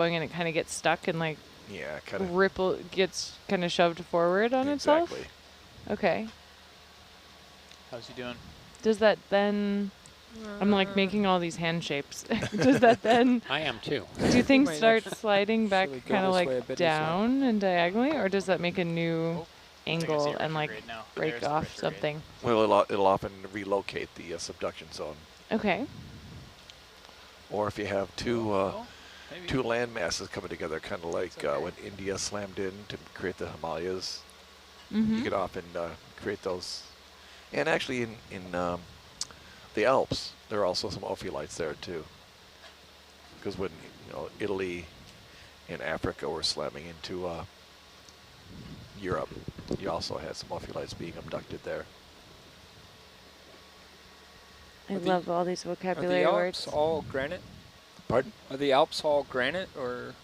going and it kind of gets stuck and like Yeah, kind of. ripple gets kind of shoved forward on itself? Exactly. Okay. How's he doing? Does that then... I'm like making all these hand shapes. Does that then... I am too. Do things might start actually sliding back go kind of this way a like bit as well. down and diagonally? Or does that make a new Oh, I think I see angle a and like retrograde now. break There's the off retrograde. something? Well, it'll often relocate the subduction zone. Okay. Or if you have two Oh, maybe. two land masses coming together, kind of like okay. when India slammed in to create the Himalayas. Mm-hmm. You could often create those. And actually in the Alps, there are also some ophiolites there too. Because when Italy and Africa were slamming into Europe, you also had some ophiolites being abducted there. I love all these Are vocabulary the words. Alps all granite? Pardon? Are the Alps all granite, or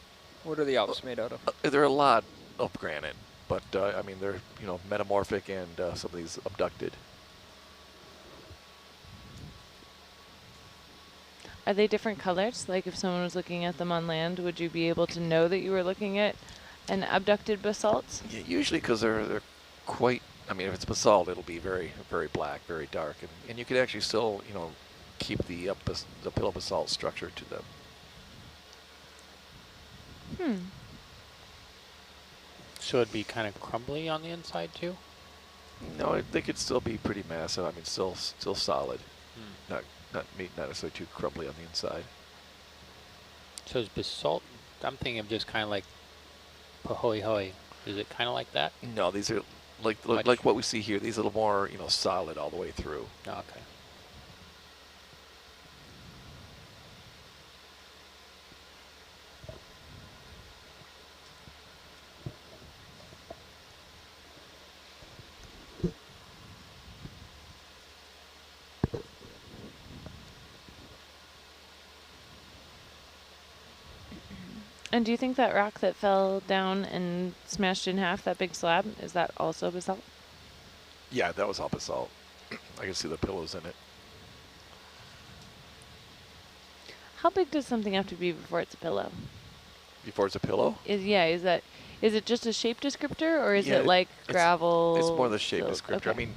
what are the Alps made out of? There are a lot of granite, but I mean they're metamorphic and some of these abducted. Are they different colors? Like if someone was looking at them on land, would you be able to know that you were looking at an abducted basalt? Yeah, usually because they're quite. I mean, if it's basalt, it'll be very, very black, very dark, and you can actually still keep the pillow basalt structure to them. So it'd be kind of crumbly on the inside too? No, they could still be pretty massive. I mean, still solid. Not necessarily too crumbly on the inside. So is basalt, I'm thinking of just kind of like pahoehoe. Is it kind of like that? No, these are like what we see here. These are a little more solid all the way through. Oh, okay. And do you think that rock that fell down and smashed in half, that big slab, is that also basalt? Yeah, that was all basalt. I can see the pillows in it. How big does something have to be before it's a pillow? Before it's a pillow? Is it just a shape descriptor, or is Yeah, it like it's- gravel? It's more the shape silt? descriptor. Okay. I mean,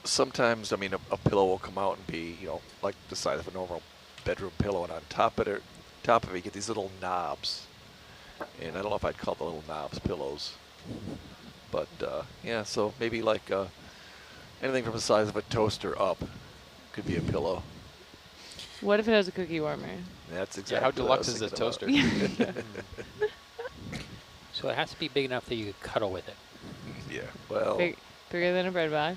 sometimes a pillow will come out and be like the size of a normal bedroom pillow, and on top of it you get these little knobs. And I don't know if I'd call the little knobs pillows, but yeah. So maybe like anything from the size of a toaster up could be a pillow. What if it has a cookie warmer? That's Yeah, exactly how what I deluxe was is the thinking about. toaster? So it has to be big enough that you could cuddle with it. Yeah. Well. Bigger than a bread box.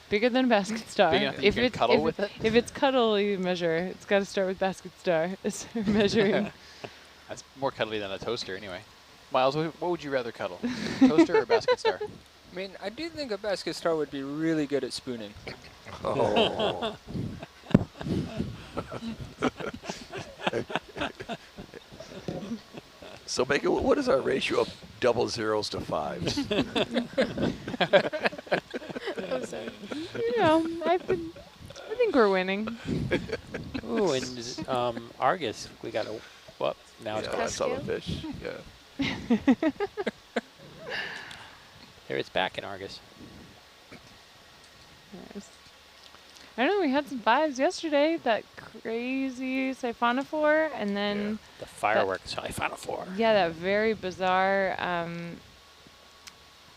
Bigger than a basket star. Big enough that you can cuddle with it? If it's cuddle, you measure. It's got to start with basket star. It's measuring. That's more cuddly than a toaster anyway. Miles, what would you rather cuddle? Toaster or basket star? I mean, I do think a basket star would be really good at spooning. Oh. So, Megan, what is our ratio of double zeros to fives? I think we're winning. Ooh, and Argus, we got a, whoop, now it's Yeah, I back. saw the fish. Yeah. There it's back in Argus. Yes. I know we had some fives yesterday. That crazy siphonophore, and then The fireworks siphonophore. yeah, that very bizarre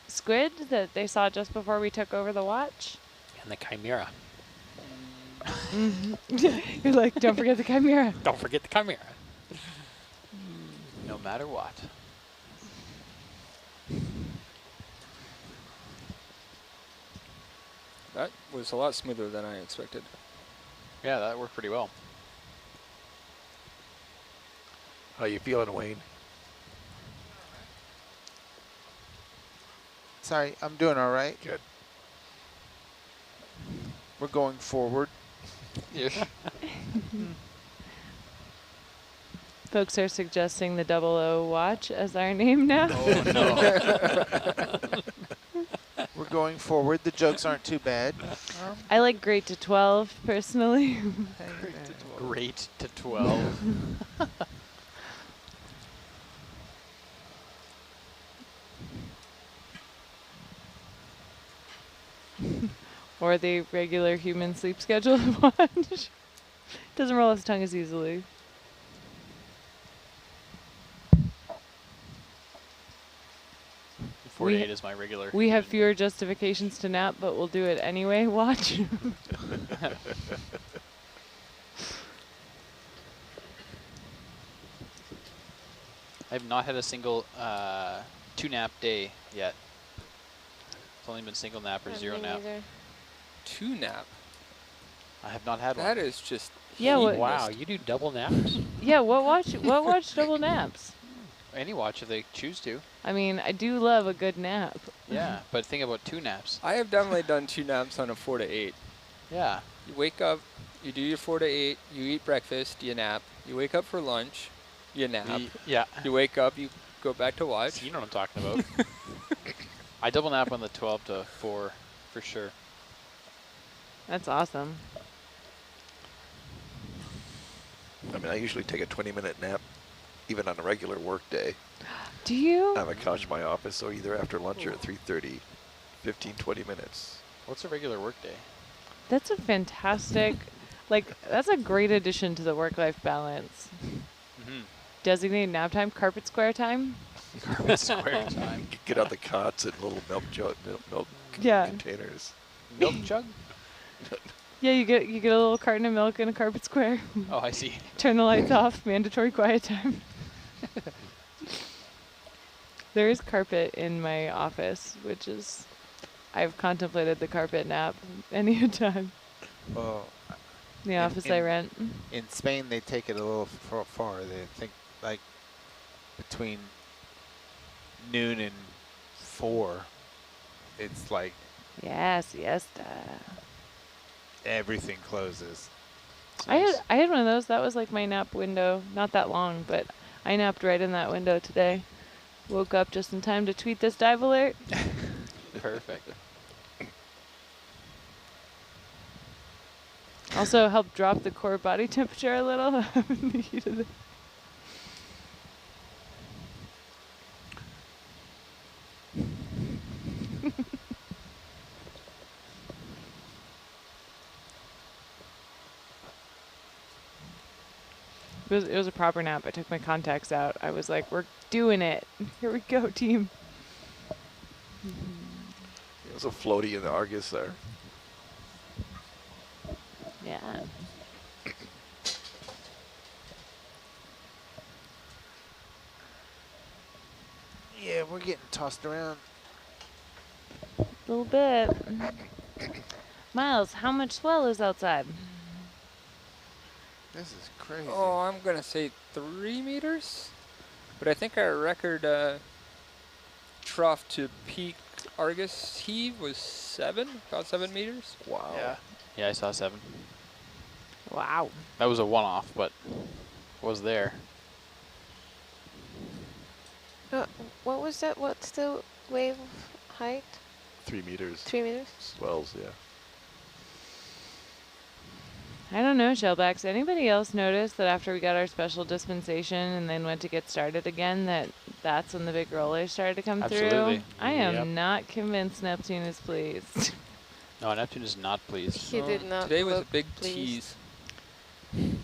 squid that they saw just before we took over the watch. And the chimera. You're like, don't forget the chimera. Don't forget the chimera. No matter what. That was a lot smoother than I expected. Yeah, that worked pretty well. How you feeling, Wayne? Sorry, I'm doing all right. Good. We're going forward. Ish. Folks are suggesting the 00 watch as our name now. Oh, no. We're going forward. The jokes aren't too bad. I like great to 12 personally. Great to 12. Or the regular human sleep schedule watch. Doesn't roll his tongue as easily. Four to eight is my regular. We have human. fewer justifications to nap, but we'll do it anyway. Watch. I've not had a single 2-nap day yet. It's only been single nap or zero nap. 2 nap. I have not had That one. is just. Yeah, what- Wow, you do double naps? Yeah, what watch double naps? Any watch if they choose to. I mean, I do love a good nap. Yeah, but think about 2 naps. I have definitely done 2 naps on a 4 to 8. Yeah. You wake up, you do your 4 to 8, you eat breakfast, you nap. You wake up for lunch, you nap. Yeah. You wake up, you go back to watch. So you know what I'm talking about. I double nap on the 12 to 4 for sure. That's awesome. I mean, I usually take a 20-minute nap, even on a regular work day. Do you? I have a couch in my office, so either after lunch or at 3:30, 15, 20 minutes. What's a regular work day? That's a fantastic, that's a great addition to the work-life balance. Mm-hmm. Designated nap time, carpet square time. Carpet square time. Get out the cots and little milk Yeah. containers. Milk jug? Yeah, you get a little carton of milk in a carpet square. Oh, I see. Turn the lights off. Mandatory quiet time. There is carpet in my office, which is, I've contemplated the carpet nap any time. Well, The office I rent. in Spain, they take it a little far. They think like between noon and 4, it's like Yeah, siesta. everything closes. I had one of those. That was like my nap window. Not that long, but I napped right in that window today. Woke up just in time to tweet this dive alert. Perfect. Also helped drop the core body temperature a little. in the heat of the It was a proper nap. I took my contacts out. I was like, we're doing it. Here we go, team. There's a floaty in the Argus there. Yeah. Yeah, we're getting tossed around. A little bit. Miles, how much swell is outside? This is crazy. Oh, I'm going to say 3 meters. But I think our record trough to peak Argus heave was about 7 meters. Wow. Yeah. Yeah, I saw 7. Wow. That was a one-off, but was there. What was that? What's the wave height? 3 meters. 3 meters? Swells, yeah. I don't know, Shellbacks. Anybody else notice that after we got our special dispensation and then went to get started again, that's when the big rollers started to come Absolutely. through? I am Yep. not convinced Neptune is pleased. No, Neptune is not pleased. He did not Today was a look big pleased. tease.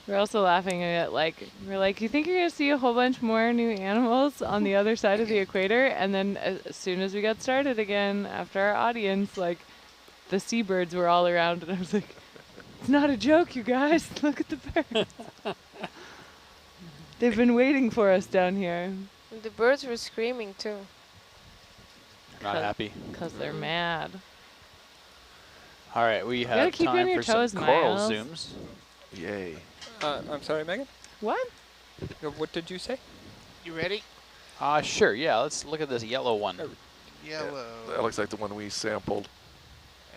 We're also laughing at we're like, you think you're going to see a whole bunch more new animals on the other side of the equator? And then as soon as we got started again, after our audience, the seabirds were all around, and I was like, it's not a joke, you guys. Look at the birds. They've been waiting for us down here. The birds were screaming too. Not happy. Because they're mad. All right, we gotta have keep you on time your for toes, some coral Miles. zooms. Yay. I'm sorry, Megan? What? What did you say? You ready? Sure, yeah, let's look at this yellow one. Yellow. That looks like the one we sampled.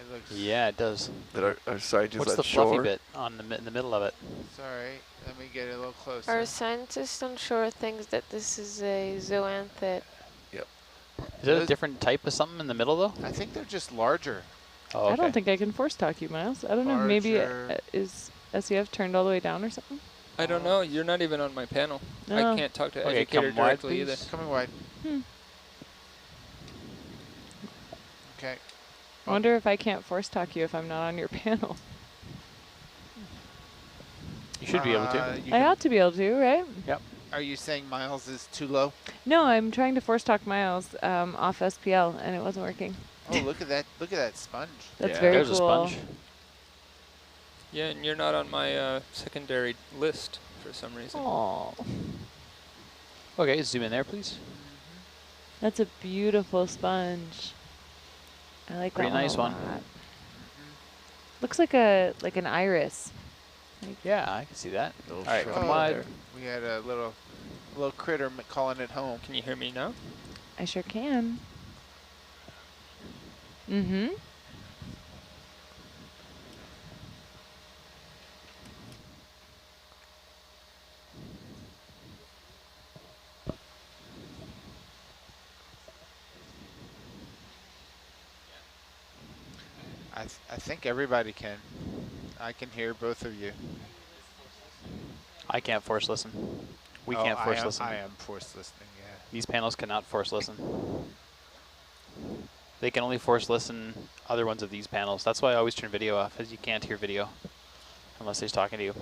It looks. Yeah, it does. That our scientists What's on the fluffy shore. bit on in the middle of it? Sorry. Let me get it a little closer. Our scientists on shore thinks that this is a zoanthid. Is that a different type of something in the middle, though? I think they're just larger. Oh, okay. I don't think I can force talk you, Miles. I don't know. Maybe Larger. Is SEF turned all the way down or something? I don't know. You're not even on my panel. No. I can't talk to Okay, educator come wide, directly either. please. Coming wide. Okay. I wonder if I can't force talk you if I'm not on your panel. You should be able to. You I can- ought to be able to, right? Yep. Are you saying Miles is too low? No, I'm trying to force talk Miles off SPL, and it wasn't working. Oh, look at that! Look at that sponge. That's Yeah. very There's cool. a sponge. Yeah, and you're not on my secondary list for some reason. Aw, Okay, zoom in there, please. that's a beautiful sponge. I like Pretty that one nice a one. lot. Looks like an iris. Yeah, I can see that. Little All right, shrimp come Oh, wide. there. We had a little critter calling it home. Can you hear me now? I sure can. Mm-hmm. I think everybody can. I can hear both of you. I can't force listen. We Oh, can't force listen. I am force listening. Yeah. These panels cannot force listen. They can only force listen other ones of these panels. That's why I always turn video off, because you can't hear video unless he's talking to you.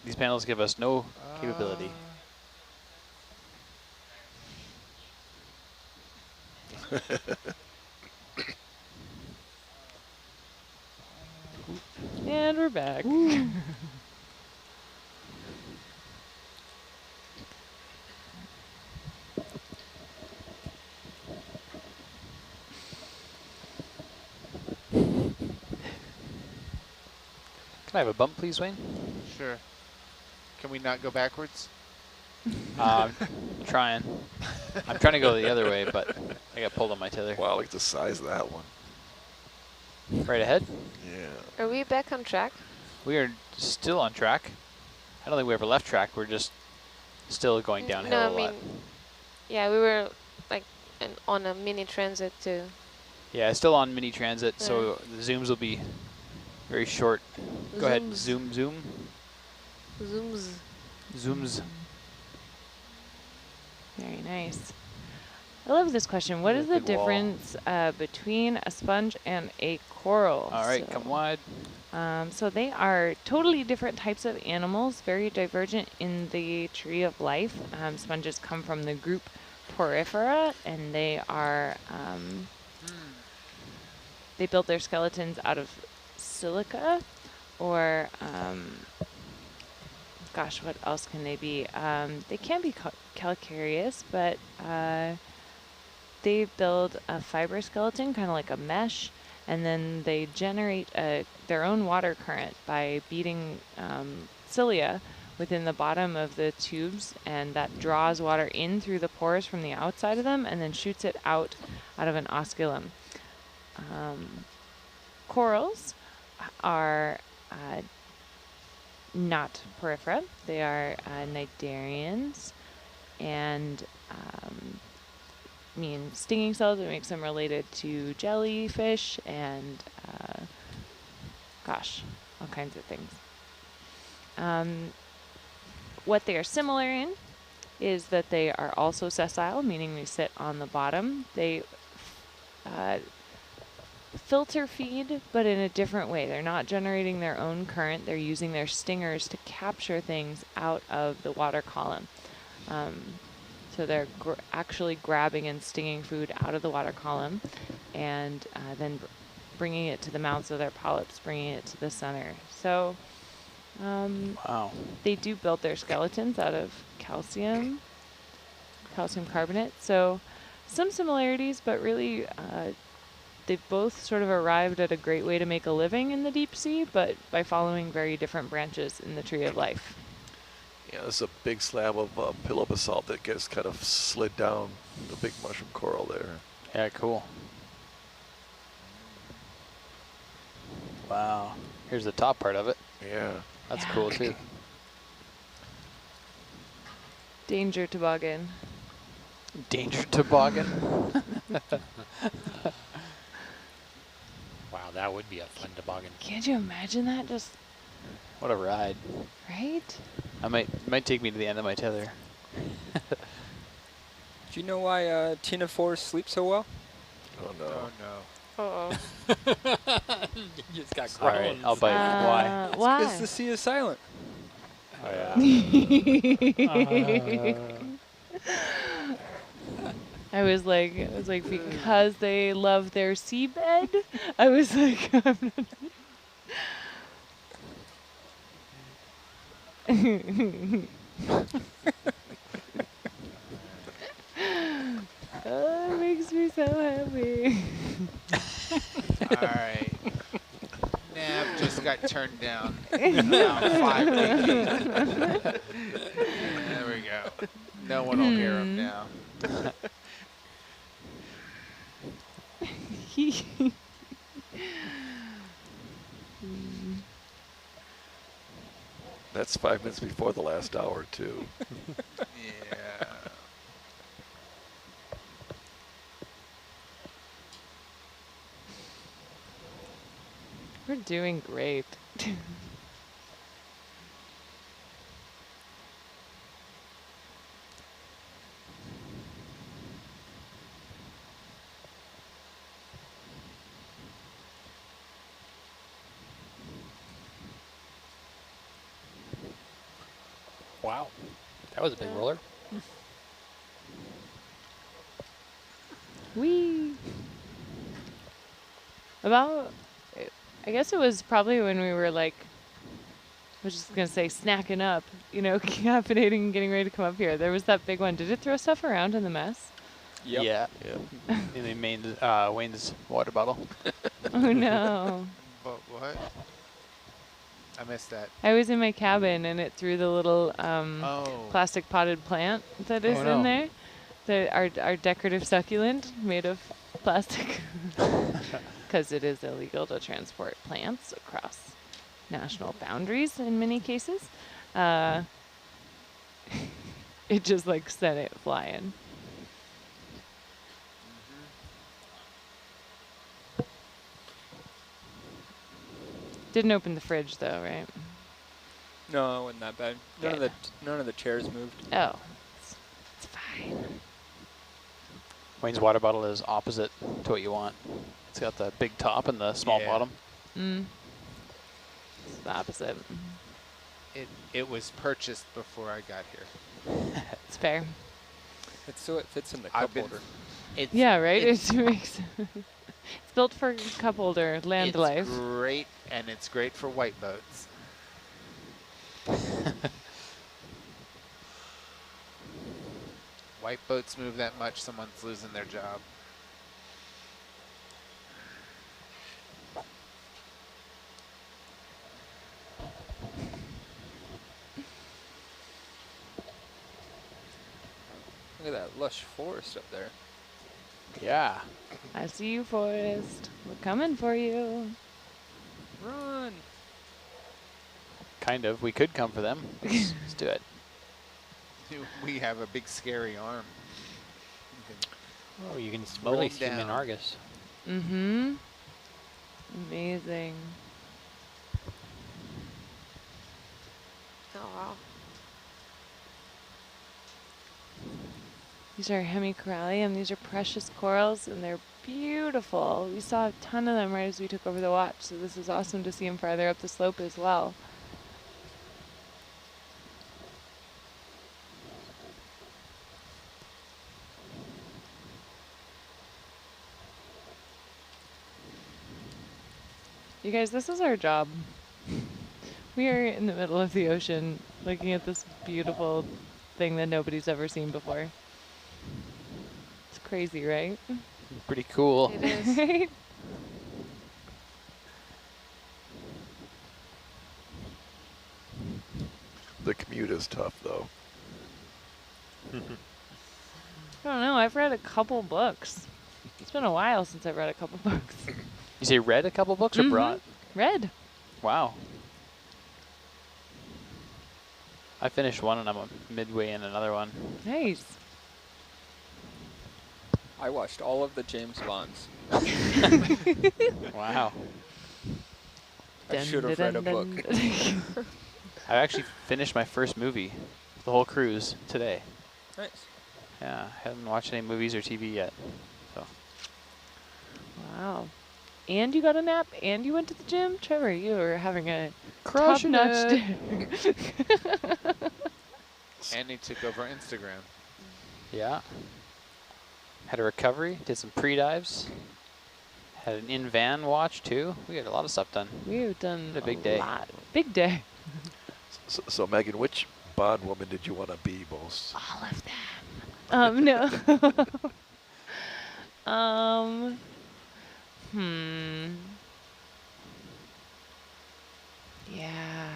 These panels give us no capability. And we're back. Can I have a bump, please, Wayne? Sure. Can we not go backwards? Trying. I'm trying to go the other way, but I got pulled on my tether. Wow, look at the size of that one. Right ahead. Yeah. Are we back on track? We are still on track. I don't think we ever left track. We're just still going downhill No, a I mean, lot. yeah, we were like on a mini transit too. Yeah, still on mini transit, so the zooms will be very short. Go ahead, zoom. Zooms. Zooms. Very nice. I love this question. What is the Big wall. difference between a sponge and a coral? All right, So, come wide. So they are totally different types of animals, very divergent in the tree of life. Sponges come from the group Porifera, and they are they build their skeletons out of silica, or gosh, what else can they be? They can be calcareous, but they build a fiber skeleton, kind of like a mesh, and then they generate their own water current by beating cilia within the bottom of the tubes, and that draws water in through the pores from the outside of them and then shoots it out of an osculum. Corals are not porifera. They are cnidarians, and mean stinging cells. It makes them related to jellyfish and gosh, all kinds of things. What they are similar in is that they are also sessile, meaning they sit on the bottom. They filter feed, but in a different way. They're not generating their own current. They're using their stingers to capture things out of the water column. So they're actually grabbing and stinging food out of the water column, and then bringing it to the mouths of their polyps, bringing it to the center. So Wow. they do build their skeletons out of calcium carbonate. So some similarities, but really they've both sort of arrived at a great way to make a living in the deep sea, but by following very different branches in the tree of life. Yeah, there's a big slab of pillow basalt that gets kind of slid down the big mushroom coral there. Yeah, cool. Wow. Here's the top part of it. Yeah. That's Yeah. cool too. Danger toboggan. Danger toboggan. Wow, that would be a fun toboggan. Can't you imagine that? Just, What a ride. right? It might take me to the end of my tether. Do you know why Tina Four sleeps so well? Oh no. Oh no. Uh-oh. You just got All right, I'll bite. Why? Why? Because the sea is silent. Oh yeah. I was like, because they love their seabed. I was like, I'm not. Oh, it makes me so happy. All right. Nav just got turned down. About 5 kg. There we go. No one will hear him now. That's 5 minutes before the last hour too. Yeah. We're doing great. Wow. That was a big roller. Wee. About, I guess it was probably when we were like, I was just going to say snacking up, you know, caffeinating and getting ready to come up here. There was that big one. Did it throw stuff around in the mess? Yep. Yeah. Yeah. And they made Wayne's water bottle. Oh no. But what? I missed that. I was in my cabin and it threw the little Oh. plastic potted plant that is Oh, no. in there. Our decorative succulent made of plastic. Because it is illegal to transport plants across national boundaries in many cases. It just like sent it flying. Didn't open the fridge though, right? No, it wasn't that bad. None of the chairs moved. Oh, it's fine. Wayne's water bottle is opposite to what you want. It's got the big top and the small Yeah. bottom. It's the opposite. It was purchased before I got here. It's fair. It's so it fits in the I've cup been- holder. It's, Yeah, right? It's, It makes it's built for cup holder, land it's life. great, and it's great for white boats. White boats move that much, someone's losing their job. Look at that lush forest up there. Yeah. I see you, Forrest. We're coming for you. Run! Kind of. We could come for them. Let's do it. We have a big scary arm. Oh, you can Mow really 'em see them in down. Argus. Mm-hmm. Amazing. Oh, wow. These are hemicorallium. These are precious corals, and they're beautiful. We saw a ton of them right as we took over the watch, so this is awesome to see them farther up the slope as well. You guys, this is our job. We are in the middle of the ocean looking at this beautiful thing that nobody's ever seen before. It's crazy, right? Pretty cool. It is. Right? The commute is tough though. I don't know. I've read a couple books. It's been a while since I've read a couple books. You say read a couple books or Mhm. brought? Read. Wow. I finished one and I'm midway in another one. Nice. I watched all of the James Bonds. Wow. I should have read a book. I actually finished my first movie, The Whole Cruise, today. Nice. Yeah, haven't watched any movies or TV yet. So Wow. And you got a nap and you went to the gym? Trevor, you were having a Crushing top-notch it. day. And he took over Instagram. yeah. Had a recovery, did some pre-dives. Had an in-van watch too. We had a lot of stuff done. We've done A big day. lot. Big day. So Megan, which Bond woman did you want to be most? All of them. No. Yeah.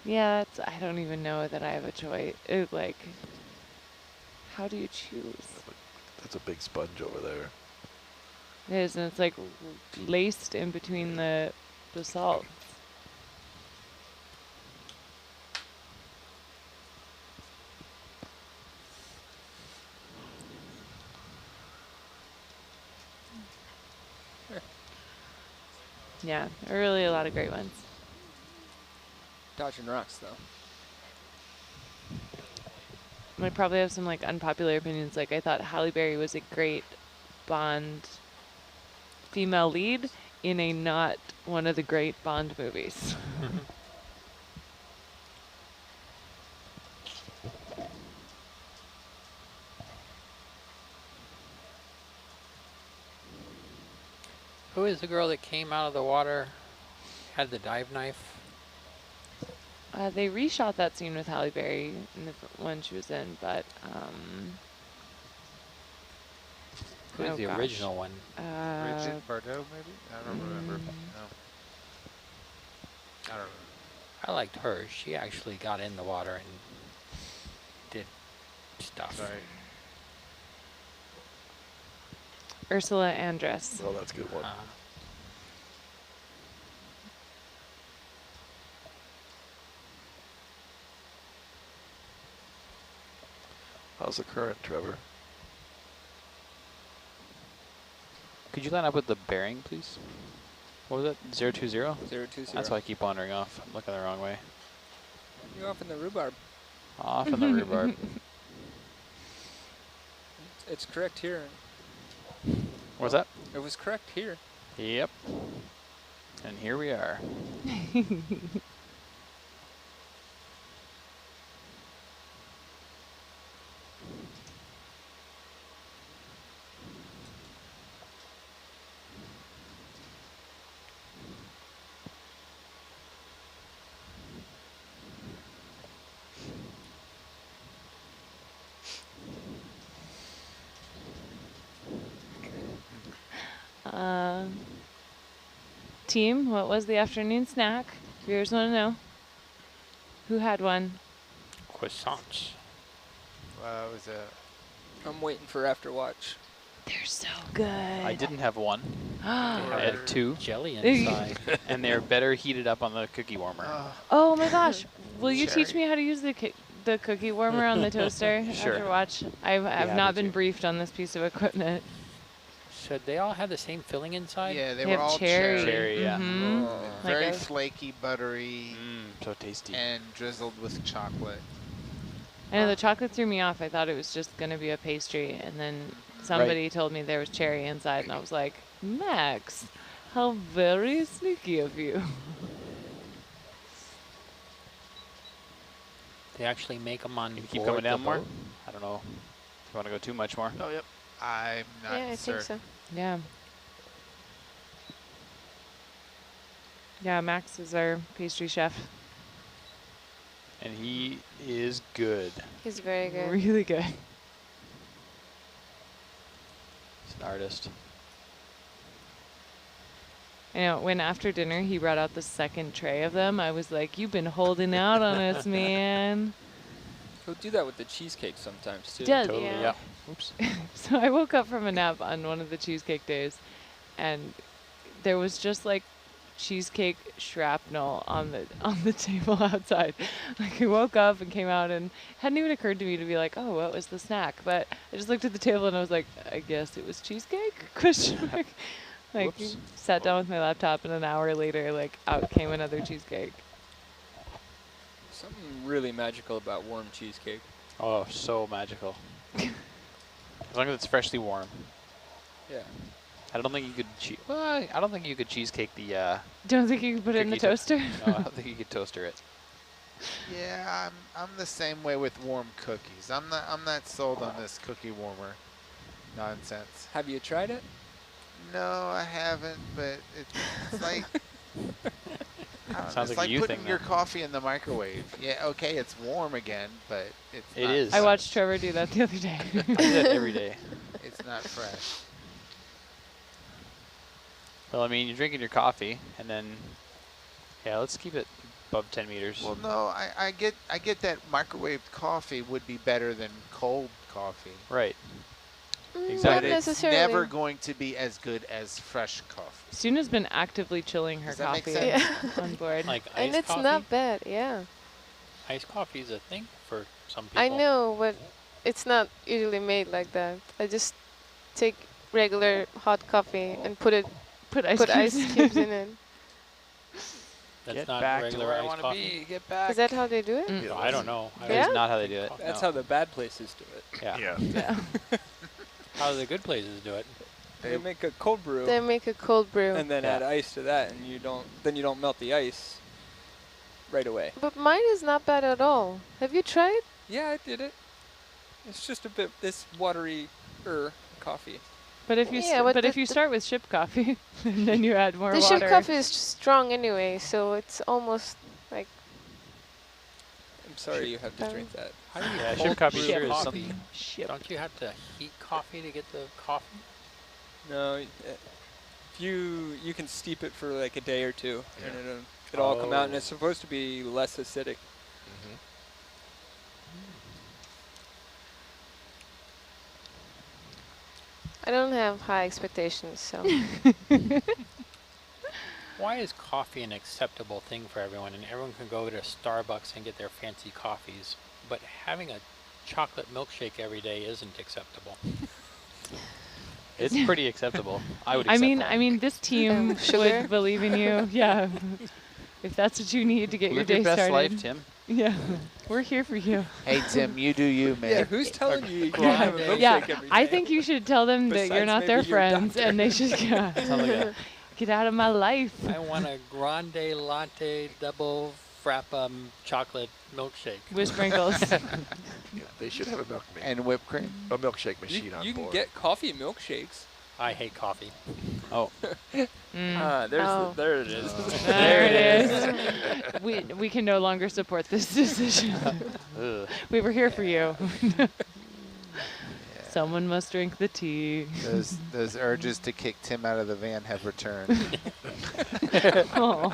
Yeah, that's, I don't even know that I have a choice. It, like, how do you choose? That's a big sponge over there. It is, and it's like laced in between the basalts. Yeah, really a lot of great ones. Dodging rocks, though. I probably have some like unpopular opinions. Like I thought Halle Berry was a great Bond female lead in a not one of the great Bond movies. Who is the girl that came out of the water, had the dive knife? They reshot that scene with Halle Berry in the one she was in, but Who is oh the gosh. original one? Bridget Bardot, maybe? I don't remember. No. I don't remember. I liked her. She actually got in the water and did stuff. Sorry. Ursula Andress. Oh, that's a good one. How's the current, Trevor? Could you line up with the bearing, please? What was it? 020? 020. That's why I keep wandering off. I'm looking the wrong way. You're off in the rhubarb. Off in the rhubarb. It's correct here. What's that? It was correct here. Yep. And here we are. Team, what was the afternoon snack? Viewers want to know. Who had one? Croissants. Was it? I'm waiting for after watch. They're so good. I didn't have one. I Or- had two, Jelly inside. and they're better heated up on the cookie warmer. Oh my gosh. Will you teach Cherry. me how to use the cookie warmer on the toaster Sure. after watch? I've happy not been to. briefed on this piece of equipment. So they all have the same filling inside? Yeah, they They were have all cherry. cherry. Cherry, yeah. Mhm. Oh. Like Very a- flaky, buttery, So tasty. and drizzled with chocolate. I know the chocolate threw me off. I thought it was just going to be a pastry. And then somebody told me there was cherry inside. And I was like, Max, how very sneaky of you. They actually make them on You keep board coming down the more? boat? I don't know if you want to go too much more. Oh, yep. I'm not Yeah, I sure. think so. Yeah. Yeah, Max is our pastry chef. And he is good. He's very good. Really good. He's an artist. You know, when after dinner he brought out the second tray of them, I was like, you've been holding out on us, man. He'll do that with the cheesecake sometimes, too. Does, Totally, yeah. yeah. Oops. So I woke up from a nap on one of the cheesecake days, and there was just like cheesecake shrapnel on the table outside. Like I woke up and came out, and hadn't even occurred to me to be like, oh, what was the snack? But I just looked at the table and I was like, I guess it was cheesecake? Question mark. Like Whoops. sat down with my laptop, and an hour later, like out came another cheesecake. Something really magical about warm cheesecake. Oh, so magical. As long as it's freshly warm. Yeah. I don't think you could well, I don't think you could cheesecake the Don't think you could put it in the cookie toaster? No, I don't think you could toaster it. Yeah, I'm the same way with warm cookies. I'm not sold on this cookie warmer nonsense. Have you tried it? No, I haven't, but it's like I don't know, Sounds it's like a like you putting thing, your though. coffee in the microwave. Yeah, okay, it's warm again, but it's It not is. I fresh. watched Trevor do that the other day. I do that every day. It's not fresh. Well, I mean, you're drinking your coffee, and then, yeah, let's keep it above 10 meters. Well, no, I get that microwaved coffee would be better than cold coffee. Right. Not Exactly. But it's necessarily. never going to be as good as fresh coffee. Suna's been actively chilling her Does that make coffee sense? Yeah. on board. Like And iced it's coffee. not bad, yeah. Iced coffee is a thing for some people. I know, but it's not usually made like that. I just take regular hot coffee and put Put ice ice cubes in it. That's Get not back to regular where I iced want to coffee. be. Get back. Is that how they do it? Mm. No, I don't know. I That Yeah? is not how they do it. That's no. how the bad places do it. Yeah. Yeah. How do the good places do it? They make a cold brew They make a cold brew. and then Yeah. add ice to that, and you don't melt the ice right away. But mine is not bad at all. Have you tried? Yeah, I did it. It's just a bit this watery coffee. But if you Yeah, but but if the- you start with ship coffee, and then you add more The water. ship coffee is strong anyway, so it's almost like I'm sorry you have to drink that. How do you Yeah, cold ship coffee brew sure is coffee? something. Ship. Don't you have to heat coffee to get the coffee? No, you can steep it for like a day or two, and it'll all come out, and Oh. it's supposed to be less acidic. Mhm. I don't have high expectations, so Why is coffee an acceptable thing for everyone, and everyone can go to Starbucks and get their fancy coffees, but having a chocolate milkshake every day isn't acceptable? It's pretty acceptable. I would I accept mean, that. this team sugar? would believe in you. Yeah. If that's what you need to get Live your your day best started. life, Tim. Yeah. We're here for you. Hey Tim, you do you, man. Yeah, who's telling you you can't have a milkshake Yeah. every day? I think you should tell them that you're Besides not their maybe your friends doctor. and they should Sounds like a get out of my life. I want a grande latte double frappa chocolate milkshake. With sprinkles. Yeah, they should have a And whipped cream. a milkshake machine on you can board. get coffee milkshakes. I hate coffee. oh. Mm. There it is. There it is. We can no longer support this decision. Ugh. We were here for you. Someone must drink the tea. Those urges to kick Tim out of the van have returned. Oh.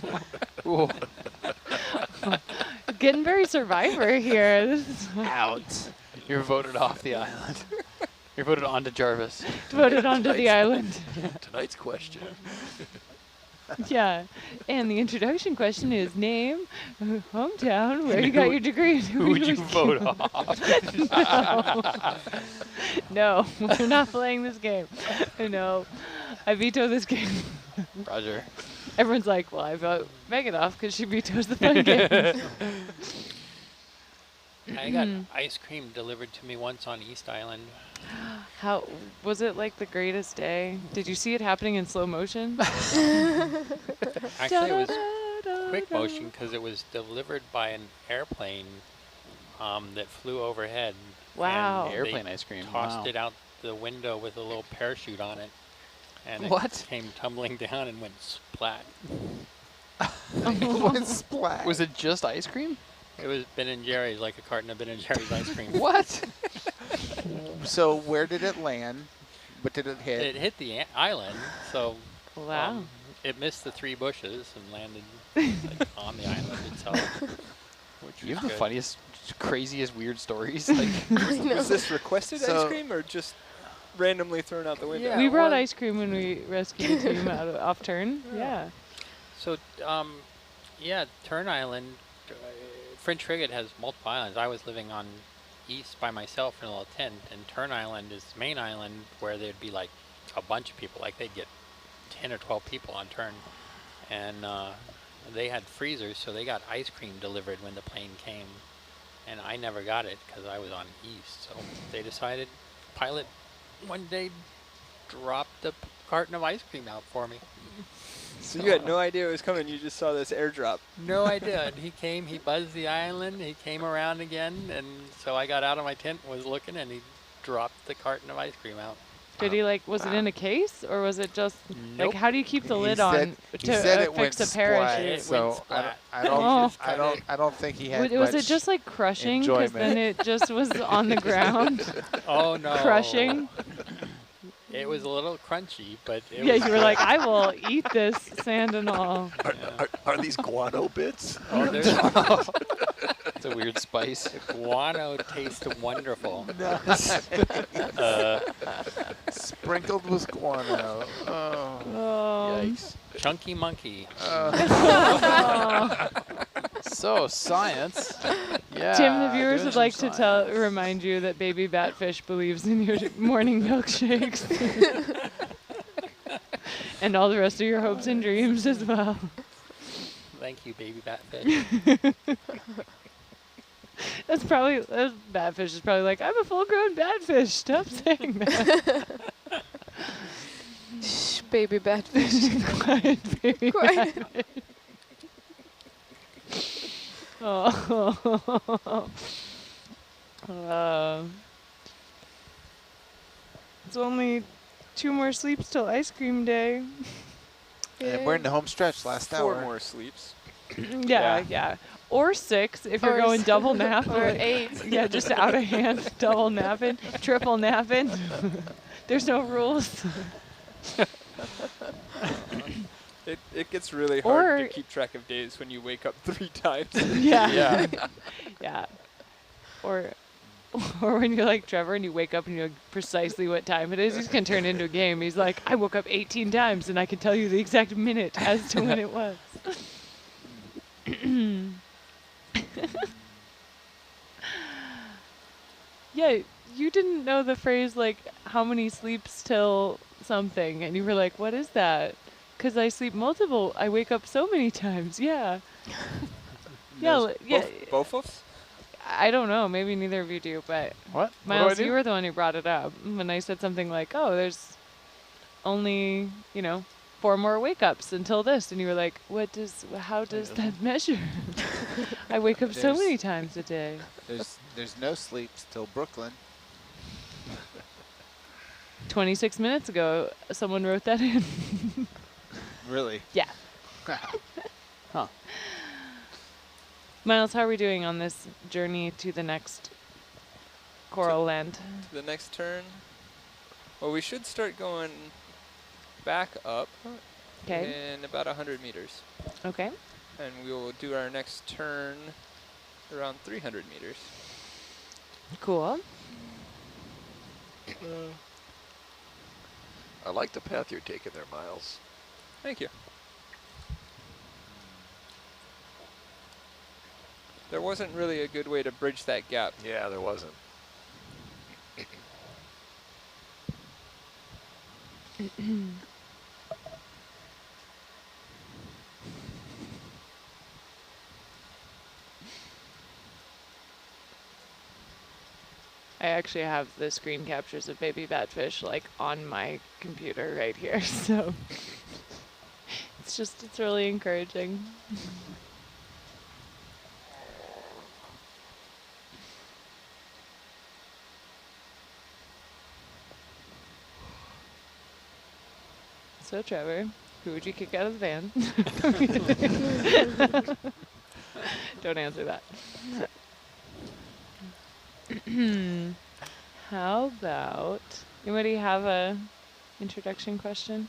Getting very Survivor here. This is Out. You're voted off the island. You're voted onto Jarvis. voted onto the island. Tonight's question. Yeah. And the introduction question is name, hometown, where you got your degree. and Who would you were- vote off? No, we're not playing this game. No, I veto this game. Roger. Everyone's like, well, I vote Megan off because she vetoes the fun game. I got ice cream delivered to me once on East Island. How was it like the greatest day? Did you see it happening in slow motion? Actually, it was quick motion because it was delivered by an airplane that flew overhead. Wow. And Airplane they ice cream. Tossed Wow. it out the window with a little parachute on it. And What? it came tumbling down and went splat. One splat. Was it just ice cream? It was Ben & Jerry's, like a carton of Ben & Jerry's ice cream. What? So where did it land? What did it hit? It hit the island, so Wow. it missed the 3 bushes and landed like, on the island itself. Which You was have the good. funniest, craziest, weird stories. Like, Was this requested So- ice cream or just randomly thrown out the window? Yeah, We brought well- ice cream when we rescued the team off turn. Yeah. So, yeah, Turn Island, French Frigate has multiple islands. I was living on East by myself in a little tent, and Turn Island is the main island where there'd be like a bunch of people. Like they'd get 10 or 12 people on Turn, and they had freezers, so they got ice cream delivered when the plane came. and I never got it because I was on east. So they decided, pilot one day dropped a carton of ice cream out for me. So you had no idea it was coming. You just saw this airdrop. No idea. And he came, he buzzed the island, he came around again, and so I got out of my tent and was looking, and he dropped the carton of ice cream out. Did he like? Was it in a case or was it just Nope. like? How do you keep the He lid said- on he to said it went fix a splat, parachute? It so went splat. I don't, Oh. I don't think he had Was it much just like crushing? Because then enjoyment. it just was on the ground, Oh no! crushing. It was a little crunchy, but it Yeah, was you were like, I will eat this sand and all. Are these guano bits? Oh, there's It's a weird spice. guano tastes wonderful. sprinkled with guano. Oh. Yikes. Chunky monkey. Oh. So, science. Yeah. Tim, the viewers doing would some like to science. remind you that baby batfish believes in your morning milkshakes. And all the rest of your hopes and dreams as well. Thank you, baby batfish. That's batfish is probably like, I'm a full-grown batfish. Stop saying that. Shh, baby batfish. Quiet, baby Quiet. batfish. Oh. It's only 2 more sleeps till ice cream day. And we're in the home stretch, last 4 hour. more sleeps. Yeah. Or 6 if you're Or going s- double nap. or 8. Yeah, just out of hand, double napping, triple napping. There's no rules. It gets really hard Or- to keep track of days when you wake up 3 times. Yeah. Yeah. Or when you're like Trevor and you wake up and you know precisely what time it is, he's going to turn into a game. He's like, I woke up 18 times and I can tell you the exact minute as to when it was. Yeah, you didn't know the phrase like how many sleeps till something, and you were like, what is that? Because I sleep multiple. I wake up so many times. Yeah. Yeah, yeah. Both of us? I don't know. Maybe neither of you do, but What? Miles, you were the one who brought it up when I said something like, "Oh, there's only 4 more wake ups until this," and you were like, How does that measure? I wake up so There's- many times a day. There's no sleeps till Brooklyn. 26 minutes ago, someone wrote that in. Really? Yeah. Huh. Miles, how are we doing on this journey to the next coral land? To the next turn. Well, we should start going back up Okay. in about 100 meters. Okay. And we will do our next turn around 300 meters. Cool. I like the path you're taking there, Miles. Thank you. There wasn't really a good way to bridge that gap. Yeah, there wasn't. I actually have the screen captures of baby batfish like on my computer right here, so it's really encouraging. So Trevor, who would you kick out of the van? Don't answer that. How about, anybody have a introduction question?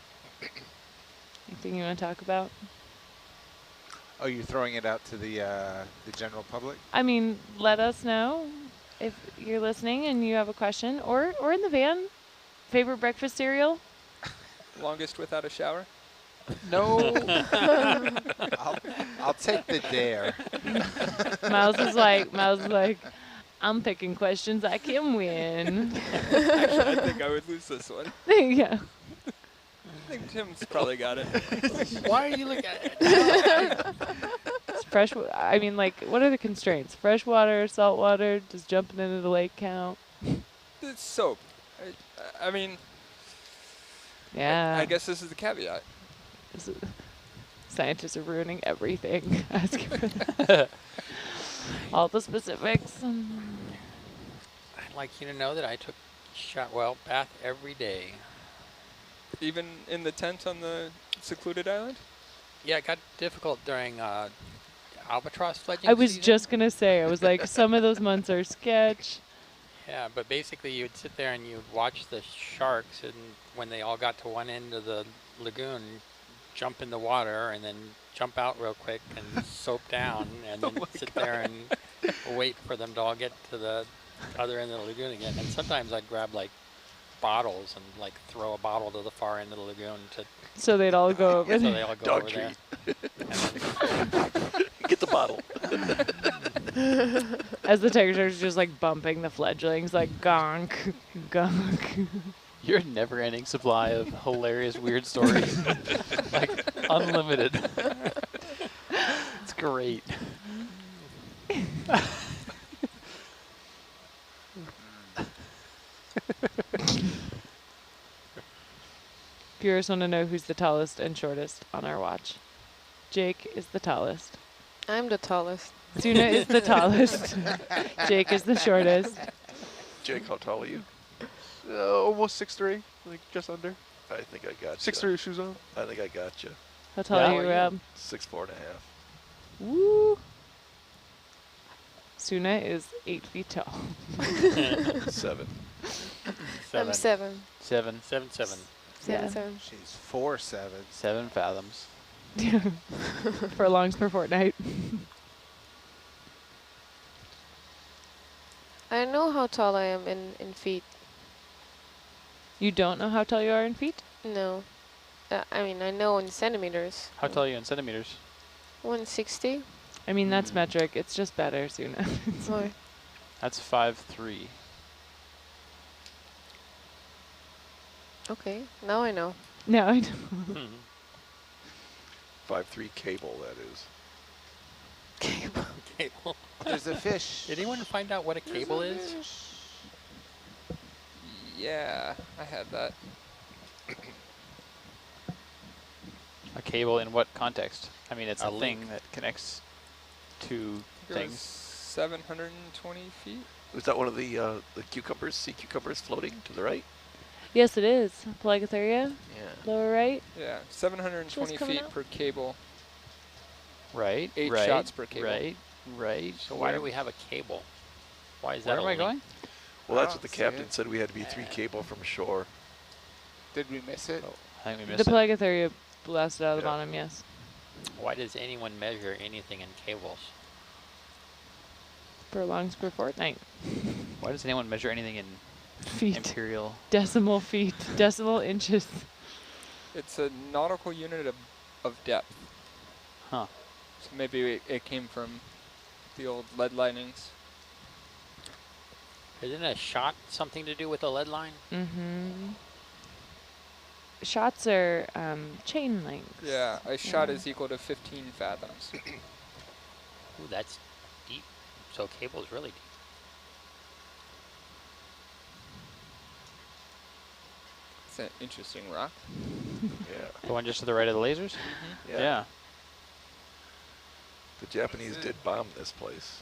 Anything you want to talk about? Oh, you're throwing it out to the general public? I mean, let us know if you're listening and you have a question, or in the van. Favorite breakfast cereal? Longest without a shower? No. I'll take the dare. Miles is like, I'm picking questions I can win. Actually, I think I would lose this one. Yeah. I think Tim's probably got it. Why are you looking at it? It's I mean, like, what are the constraints? Freshwater, saltwater? Does jumping into the lake count? It's soap. I mean, Yeah. I guess this is the caveat. Scientists are ruining everything. Asking for that. All the specifics. I'd like you to know that I took bath every day. Even in the tent on the secluded island? Yeah, it got difficult during albatross fledging I was season. just going to say, I was like, some of those months are sketch. Yeah, but basically you'd sit there and you'd watch the sharks, and when they all got to one end of the lagoon, jump in the water and then jump out real quick and soap down, and then sit there and wait for them to all get to the other end of the lagoon again. And sometimes I'd grab like bottles and like throw a bottle to the far end of the lagoon So they'd all go over so there. they all go Dog over there. Get the bottle. As the tigers just like bumping the fledglings, like gonk, gonk. Your never-ending supply of hilarious, weird stories. Like, unlimited. It's great. Viewers want to know who's the tallest and shortest on our watch. Jake is the tallest. I'm the tallest. Suna is the tallest. Jake is the shortest. Jake, how tall are you? Almost 6'3", like just under. I think I got 6'3" shoes on. I think I got you. How tall are you, Rob? 6'4.5". Woo! Suna is 8 feet tall. 7. I'm 7. 7. 7. 7, Yeah. 7. She's 4'7". 7 fathoms. Furlongs per fortnight. I know how tall I am in feet. You don't know how tall you are in feet? No. I mean, I know in centimeters. How tall are you in centimeters? 160. I mean, that's metric. It's just better, Suna. Why? That's 5'3". Okay, now I know. No, I don't. 5'3" cable, that is. Cable. There's a fish. Did anyone find out what a cable is? Yeah, I had that. A cable in what context? I mean, it's A a thing link. that connects two It was things. 720 feet. Was that one of the cucumbers, sea cucumbers floating to the right? Yes, it is. Plagiatheria, Yeah. lower right. Yeah, 720 Just coming feet out. per cable. Right. 8 right, shots per cable. Right. Right. So why do we have a cable? Why is Where that am a I link? going? Well, that's I what the don't see captain it. said. We had to be 3 cable from shore. Did we miss it? I think we The missed it. plagiatheria blasted out of the Yeah. bottom, yes. Why does anyone measure anything in cables? Furlongs per fortnight. Why does anyone measure anything in Feet. imperial? Decimal feet. Decimal inches. It's a nautical unit of depth. Huh. So maybe it came from the old lead linings. Isn't a shot something to do with a lead line? Mm-hmm. Shots are chain links. Yeah, a shot Yeah. is equal to 15 fathoms. Ooh, that's deep. So cable's really deep. It's an interesting rock. Yeah. The one just to the right of the lasers? Yeah. The Japanese did bomb this place.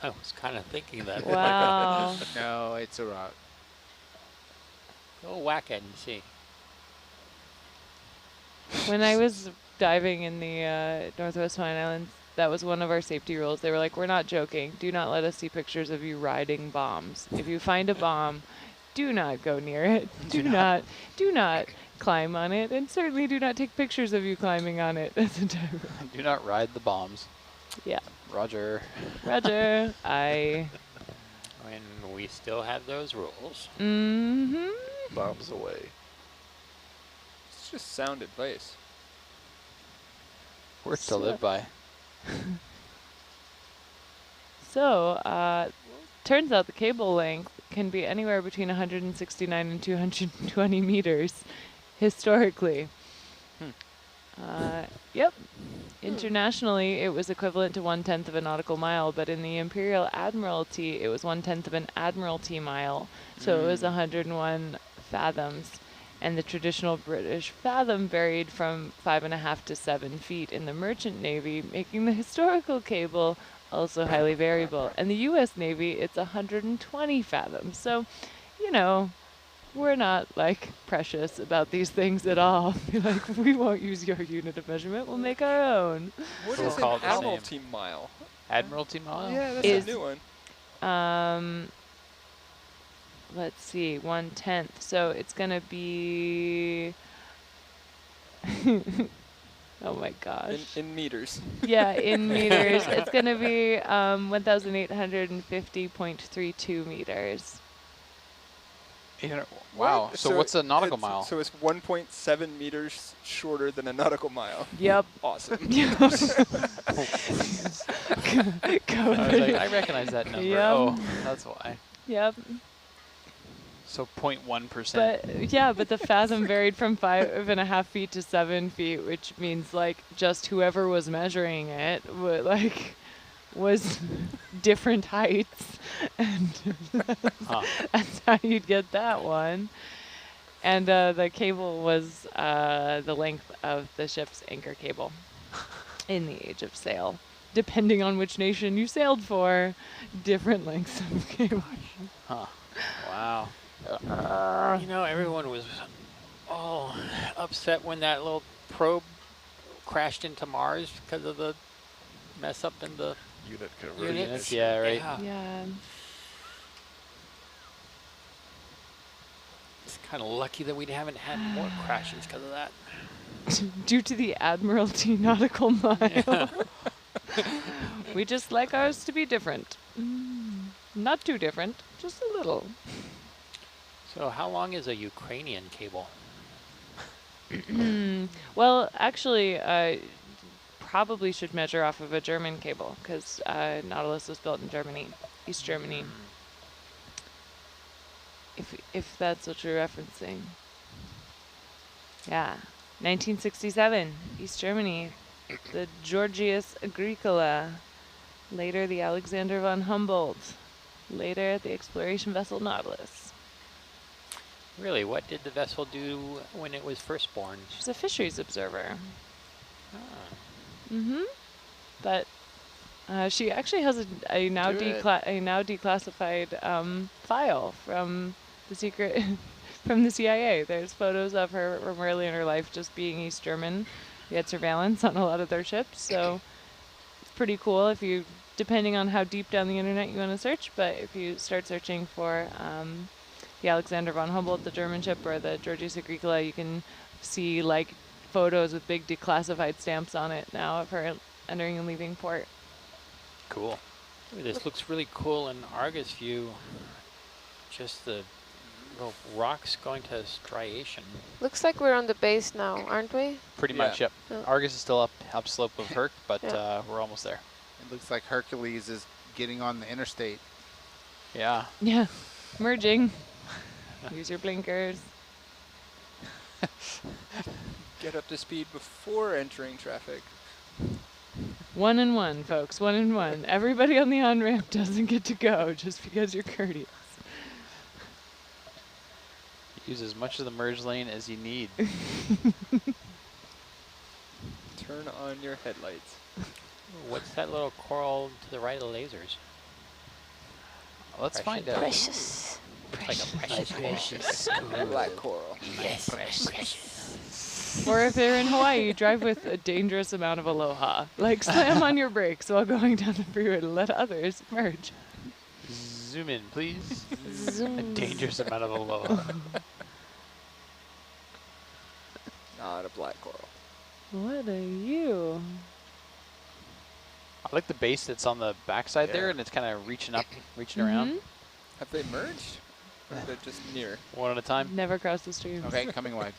I was kind of thinking that. Wow. No, it's a rock. Go whack it and see. When I was diving in the Northwest Hawaiian Islands, that was one of our safety rules. They were like, we're not joking. Do not let us see pictures of you riding bombs. If you find a bomb, do not go near it. Do not climb on it. And certainly do not take pictures of you climbing on it as a diver. Do not ride the bombs. Yeah. Roger. Roger. I. When we still have those rules. Mm-hmm. Bombs away. It's just sound advice. Words to live by. So, turns out the cable length can be anywhere between 169 and 220 meters, historically. Yep. Internationally, it was equivalent to 1/10 of a nautical mile, but in the Imperial Admiralty, it was 1/10 of an Admiralty mile. So it was 101 fathoms. And the traditional British fathom varied from 5.5 to 7 feet in the Merchant Navy, making the historical cable also highly variable. And the U.S. Navy, it's 120 fathoms. So, you know, we're not like precious about these things at all. Like, we won't use your unit of measurement, we'll make our own. What We'll is call an it the same. Admiralty mile? Admiralty mile? Yeah, that's Is- a new one. Let's see, 1/10. So it's gonna be oh my gosh. In meters. Yeah, in meters. It's gonna be 1,850.32 meters. Wow. What? So what's a nautical it's- mile? So it's 1.7 meters shorter than a nautical mile. Yep. Awesome. I was like, I recognize that number. Yep. Oh, that's why. Yep. So 0.1%. But yeah, but the fathom varied from 5.5 feet to 7 feet, which means like just whoever was measuring it was different heights, and that's how you'd get that one. And the cable was the length of the ship's anchor cable in the age of sail. Depending on which nation you sailed for, different lengths of cable. Huh. Wow. You know, everyone was all upset when that little probe crashed into Mars because of the mess up in the Unit conversion. units. Yeah, right. Yeah. It's kind of lucky that we haven't had more crashes because of that. Due to the Admiralty nautical mile. We just like ours to be different. Not too different, just a little. So how long is a Ukrainian cable? Well, actually, probably should measure off of a German cable, because Nautilus was built in Germany, East Germany. If that's what you're referencing. Yeah, 1967, East Germany, the Georgius Agricola, later the Alexander von Humboldt, later the exploration vessel Nautilus. Really, what did the vessel do when it was first born? She's a fisheries observer. Ah. But she actually has a now declassified file from the secret from the CIA. There's photos of her from early in her life just being East German. We had surveillance on a lot of their ships, so it's pretty cool if you, depending on how deep down the internet you want to search, but if you start searching for the Alexander von Humboldt, the German ship, or the Georgius Agricola, you can see like photos with big declassified stamps on it now of her entering and leaving port. Cool. Ooh, this looks really cool in Argus view. Just the little rocks going to striation. Looks like we're on the base now, aren't we? Pretty Yeah. much, yep. Yeah. Argus is still upslope of Herc, but Yeah. we're almost there. It looks like Hercules is getting on the interstate. Yeah. Yeah, merging. Use your blinkers. Get up to speed before entering traffic. 1 and 1, folks, 1 and 1. Everybody on the on-ramp doesn't get to go just because you're courteous. Use as much of the merge lane as you need. Turn on your headlights. What's that little coral to the right of the lasers? Let's find out. Precious. Like a precious Black coral. Or if they're in Hawaii, you drive with a dangerous amount of aloha. Like, slam on your brakes while going down the freeway to let others merge. Zoom in, please. A Zoom. dangerous amount of aloha. Not a black coral. What are you? I like the base that's on the backside there, Yeah. and it's kind of reaching up, reaching around. Have they merged? Or are they just near? One at a time. Never cross the stream. Okay, coming wide.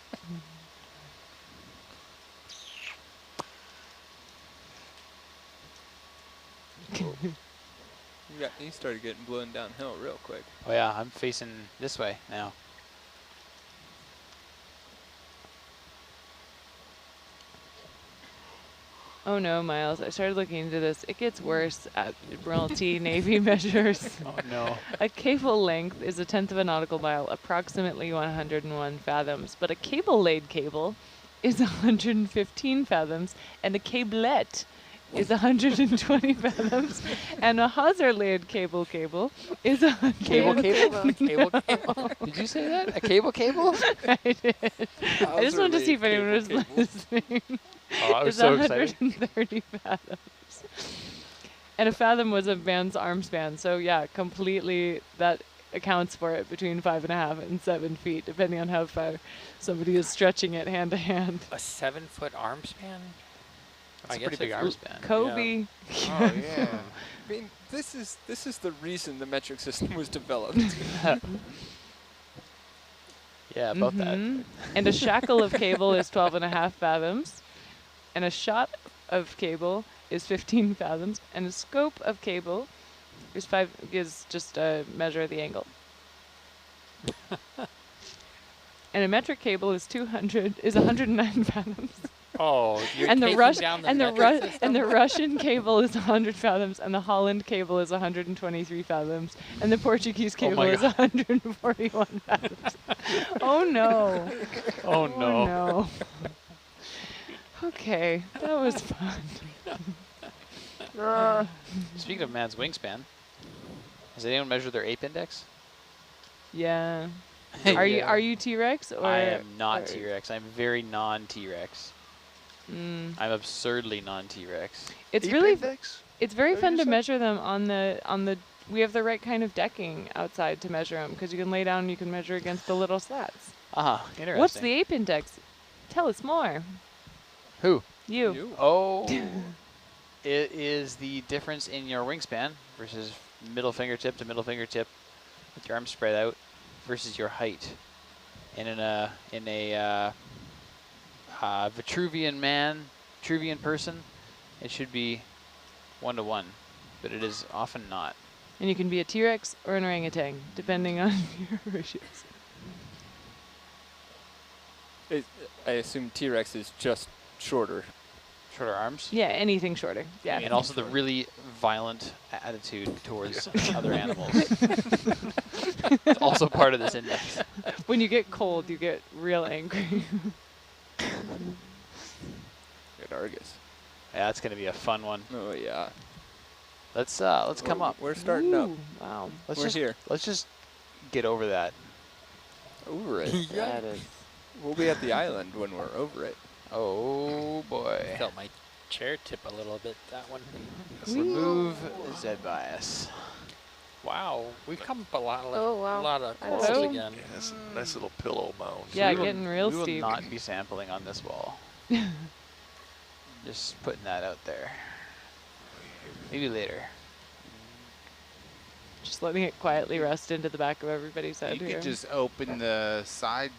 You started getting blown downhill real quick. Oh yeah, I'm facing this way now. Oh no, Miles, I started looking into this. It gets worse at Admiralty Navy measures. Oh no. A cable length is a tenth of a nautical mile, approximately 101 fathoms. But a cable-laid cable is 115 fathoms, and a cablet is 120 fathoms, and a hawser-laid cable is 100. Cable. Cable. Did you say that? A cable? I did. I just wanted to see if anyone was listening. Oh, I was It's so excited. 130 fathoms. And a fathom was a man's arm span. So yeah, completely that accounts for it between 5.5 and 7 feet, depending on how far somebody is stretching it hand to hand. A 7-foot arm span? That's I a guess pretty big if arm you- span. Kobe. Oh yeah. I mean, this is the reason the metric system was developed. Yeah, about that. Mhm. And a shackle of cable is 12.5 fathoms. And a shot of cable is 15 fathoms. And a scope of cable is just a measure of the angle. And a metric cable is 109 fathoms. Oh, you're And the taking down the metric system? and the Russian cable is 100 fathoms, and the Holland cable is 123 fathoms, and the Portuguese cable my is 141 fathoms. Oh no! Oh Oh no! Okay, that was fun. Speaking of man's wingspan, has anyone measured their ape index? Yeah. Are you T-Rex or? I am not or- T-Rex. I'm very non-T-Rex. Mm. I'm absurdly non-T-Rex. It's Ape really index? it's very What fun you to said? measure them on the. We have the right kind of decking outside to measure them because you can lay down and you can measure against the little slats. Ah, interesting. What's the ape index? Tell us more. Who? You. Oh, it is the difference in your wingspan versus middle fingertip to middle fingertip with your arms spread out versus your height. And in a Vitruvian person, it should be 1-to-1, but it is often not. And you can be a T-Rex or an orangutan, depending on your ratios. I assume T-Rex is just shorter. Shorter arms. Yeah, anything shorter. Yeah. And also the really violent attitude towards other animals. It's also part of this index. When you get cold, you get real angry. At Argus. Yeah, that's gonna be a fun one. Oh yeah. Let's come up. We're starting up. Ooh, wow. We're here. Let's just get over that. Over it. That is. We'll be at the island when we're over it. Oh boy. Felt my chair tip a little bit, that one. Remove Z bias. Wow, we've come up a lot, Oh, wow. lot of I corals know. again. Yeah, it's a nice little pillow mound. Yeah, We will- getting real we steep. will not be sampling on this wall. Just putting that out there. Maybe later. Just letting it quietly rust into the back of everybody's head You here. could just open the side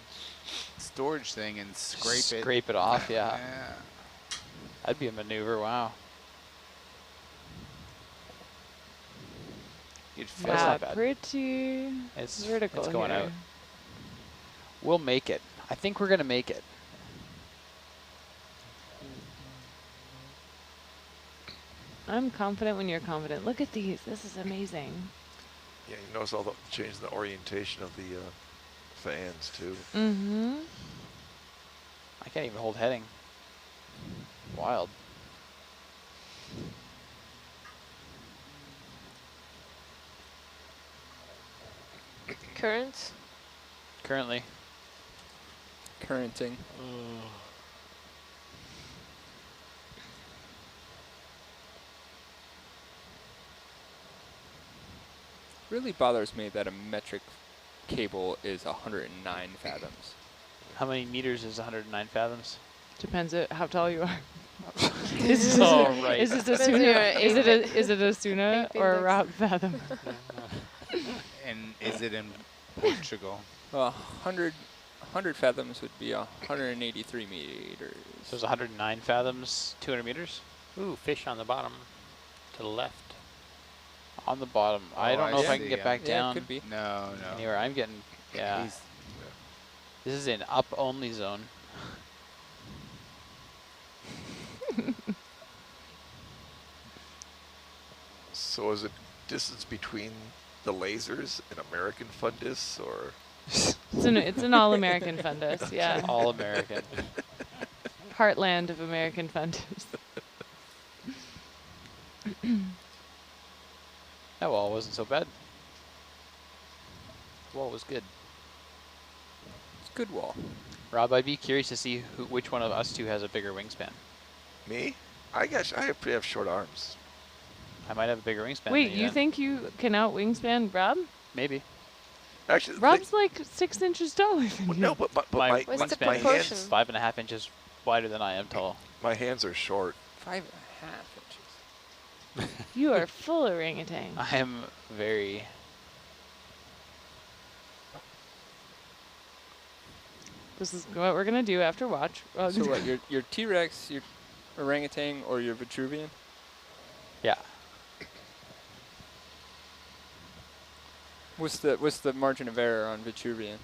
storage thing and scrape it. Scrape it off, yeah. Yeah. That'd be a maneuver, wow. You'd fit. That's Wow, not bad. pretty It's vertical It's going here. out. We'll make it. I think we're gonna make it. I'm confident when you're confident. Look at these. This is amazing. Yeah, you notice all the change in the orientation of the fans too. Mm-hmm. I can't even hold heading. Wild. Currents? Currently. Currenting. Really bothers me that a metric cable is 109 fathoms. How many meters is 109 fathoms? Depends on how tall you are. Is Oh, right. Is it a Depends on Suna? your Is it a Suna ape or a index. Rob Fathom? And is it in Portugal? 100 fathoms would be 183 meters. So it's 109 fathoms, 200 meters? Ooh, fish on the bottom to the left. On the bottom. I Oh, don't know I if I see, can get yeah. back Yeah, down it could be. No, no. anywhere. I'm getting, yeah. He's- This is an up-only zone. So is it distance between the lasers and American fundus, or? It's an all-American fundus, yeah. All American. Heartland of American fundus. That wall wasn't so bad. The wall was good. It's a good wall. Rob, I'd be curious to see which one of us two has a bigger wingspan. Me? I have short arms. I might have a bigger wingspan. Wait, than you then. think you can out-wingspan Rob? Maybe. Actually, Rob's like 6 inches taller than well, you. no, but My my What's the my proportion? hands 5.5 inches wider than I am tall. my hands are short. 5.5 inches. You are full orangutan. I am very. This is what we're gonna do after watch. So what? Your T-Rex, your orangutan, or your Vitruvian? Yeah. What's the margin of error on Vitruvian?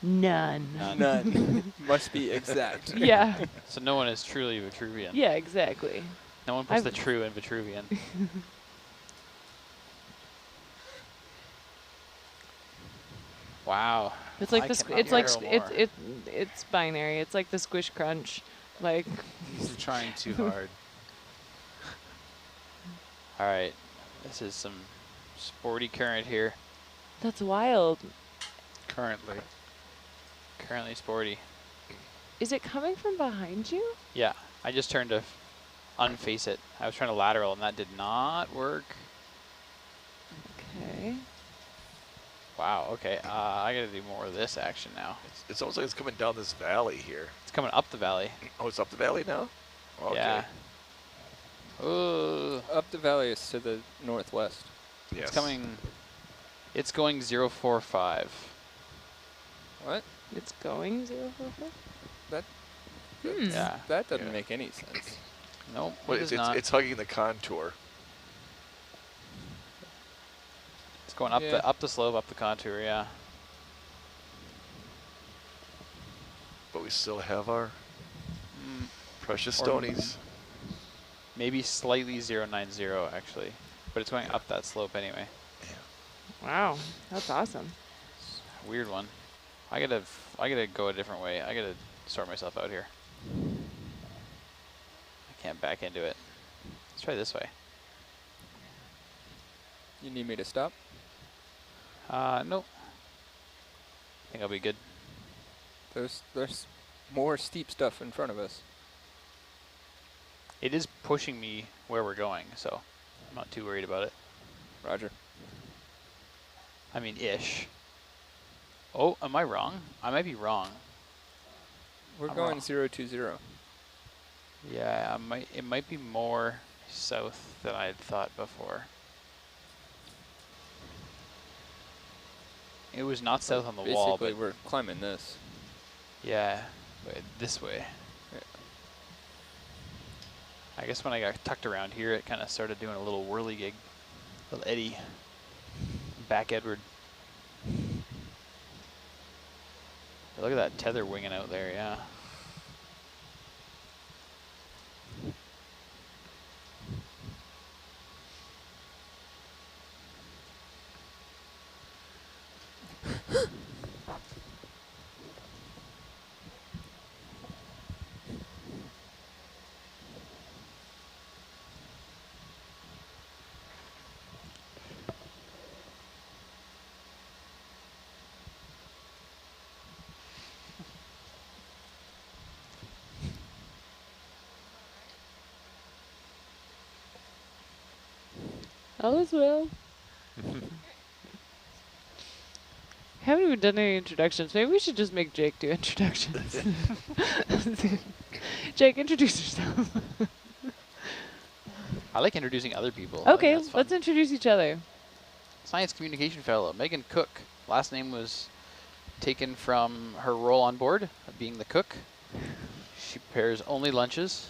None. None. Must be exact. Yeah. So no one is truly Vitruvian. Yeah, exactly. No one puts I've- the true in Vitruvian. Wow. It's like I this. cannot It's like barrel it's binary. It's like the squish crunch. Like He's trying too hard. All right. This is some sporty current here. that's wild. Currently. Currently sporty. Is it coming from behind you? Yeah. I just turned to unface it. I was trying to lateral and that did not work. Okay. Wow. Okay. I gotta do more of this action now. It's almost like it's coming down this valley here. It's coming up the valley. Oh, it's up the valley now? Okay. Yeah. Ooh. Up the valley is to the northwest. Yes. It's coming. It's going 045. What? It's going 044. That Yeah. that doesn't Yeah. make any sense. Nope. Well, it it's, is not. it's hugging the contour. It's going up Yeah. the slope, up the contour. Yeah. But we still have our Mm, precious Or- stonies. maybe slightly 090 actually, but it's going up that slope anyway. Wow, that's awesome. Weird one. I gotta go a different way. I gotta sort myself out here. I can't back into it. Let's try this way. You need me to stop? Nope. I think I'll be good. There's more steep stuff in front of us. It is pushing me where we're going, so I'm not too worried about it. Roger. I mean, ish. Oh, am I wrong? I might be wrong. We're I'm going wrong. 020. Yeah, it might be more south than I had thought before. It was not south on the wall, Basically, but we're climbing this. yeah, but this way. Yeah. I guess when I got tucked around here, it kind of started doing a little whirly gig, little eddy, back Edward. Look at that tether winging out there, yeah. All is well. Haven't even done any introductions. Maybe we should just make Jake do introductions. Jake, introduce yourself. I like introducing other people. I think Okay, that's fun. let's introduce each other. Science communication fellow, Megan Cook. Last name was taken from her role on board, being the cook. She prepares only lunches.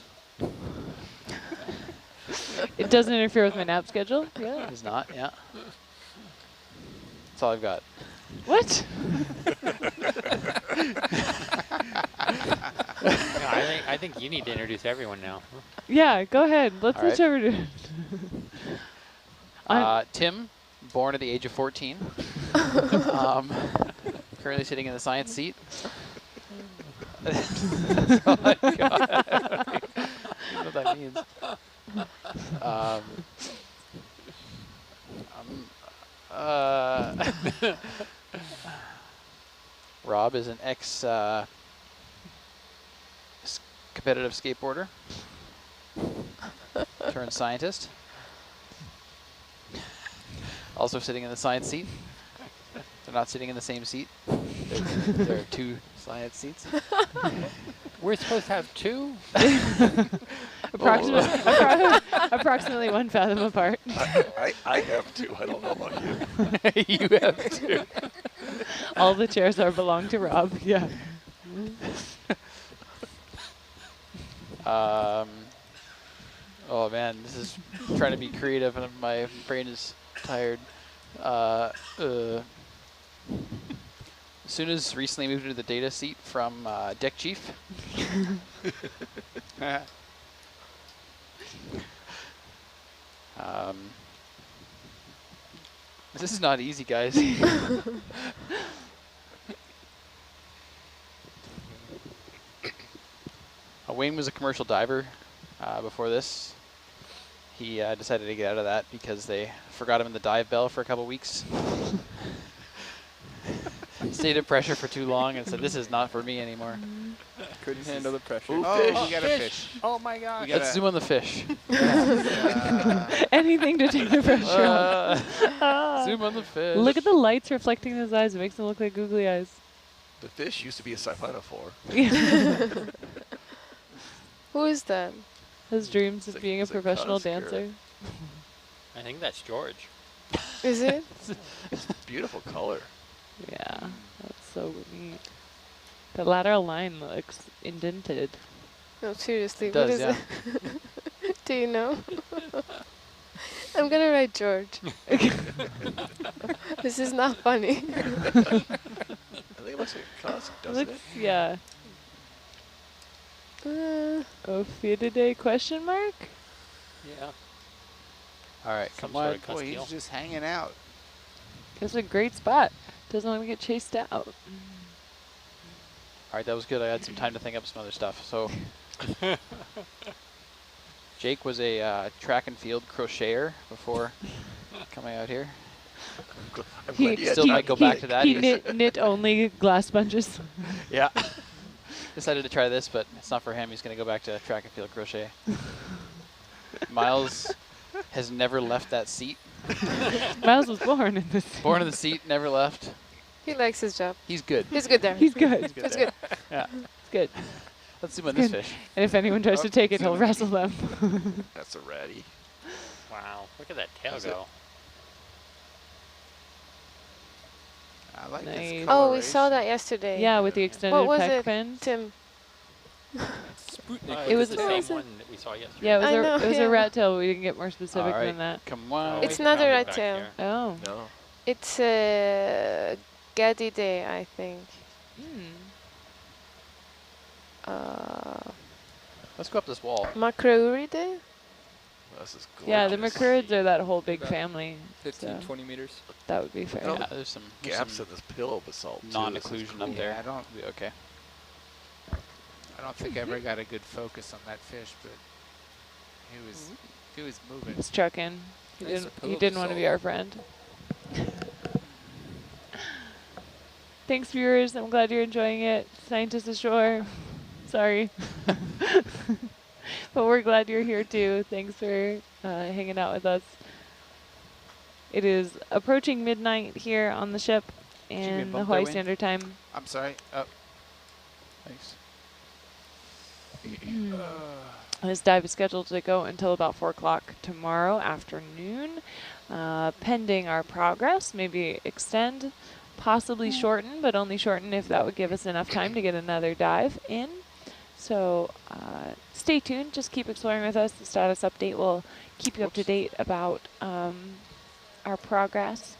It doesn't interfere with my nap schedule. Yeah. Is not, yeah. That's all I've got. What? No, I think you need to introduce everyone now. Yeah, go ahead. Let's All right. whichever do. Tim, born at the age of 14. Currently sitting in the science seat. That's all I got. I don't know what that means. Rob is an competitive skateboarder turned scientist. Also sitting in the science seat. They're not sitting in the same seat. There are two science seats. We're supposed to have two? Approximately 1 fathom apart. I have two. I don't know about you. You have two. All the chairs belong to Rob. Yeah. Oh man, this is trying to be creative and my brain is tired. Soon as recently moved into the data seat from Deck Chief. This is not easy, guys. Wayne was a commercial diver before this. He decided to get out of that because they forgot him in the dive bell for a couple weeks. Stayed in pressure for too long and said, this is not for me anymore. Couldn't handle the pressure. Oh, we got a fish. Oh my god. Let's zoom on the fish. Anything to take the pressure off. Zoom on the fish. Look at the lights reflecting in his eyes. It makes them look like googly eyes. The fish used to be a siphonophore. Who is that? His dreams of It's being a it's a professional connoisseur. dancer. I think that's George. Is it? Beautiful color. Yeah, that's so neat. The lateral line looks indented. No, seriously. It What does, is yeah. it? Do you know? I'm gonna write George. This is not funny. I think it looks like a cosmic, doesn't it? Yeah. Ophididae question mark? Yeah. All right, Some come sort on. of Boy, Castile. he's just hanging out. That's a great spot. Doesn't want to get chased out. All right, that was good. I had some time to think up some other stuff. So, Jake was a track and field crocheter before coming out here. I'm He glad you had still time might go to back think. to that. He He's- knit only glass sponges. Yeah. Decided to try this, but it's not for him. He's going to go back to track and field crochet. Miles has never left that seat. Miles was born in this. Born in the seat, never left. He likes his job. He's good. He's good there. He's good. He's good. Yeah. It's good. Let's zoom on this Good. fish. And if anyone tries to take it, he'll wrestle them. That's a ratty. Wow. Look at that tail How's it? go. I like Nice. this Oh, we saw coloration. that yesterday. Yeah, with the extended was pec it? fins. Tim. It was the a- same one that we saw yesterday. Yeah, it was, I know, it was yeah. a rat tail. We didn't get more specific All right. than that. Come on. It's we not a found it rat back tail. here. Oh. No. It's a Gaddidae, I think. Let's go up this wall. Macrouridae? This is gorgeous. Yeah, the macurids are that whole big About family. 15, So 20 meters. that would be fair. Oh, Yeah, there's some Gaps in this pillow basalt. too. This is non-occlusion up cool. there. Yeah, I don't We'll be okay. think I ever got a good focus on that fish, but he was moving. It's trucking. He Nice didn't, pillow want to be basalt. our friend. Thanks, viewers. I'm glad you're enjoying it. Scientists ashore. Sorry. But we're glad you're here, too. Thanks for hanging out with us. It is approaching midnight here on the ship you in get the bumped Hawaii there, Wayne? Standard Time. I'm sorry. Oh, Thanks. This dive is scheduled to go until about 4 o'clock tomorrow afternoon. Pending our progress, maybe extend, possibly shorten, but only shorten if that would give us enough time to get another dive in. So stay tuned, just keep exploring with us. The status update will keep you up to date about our progress.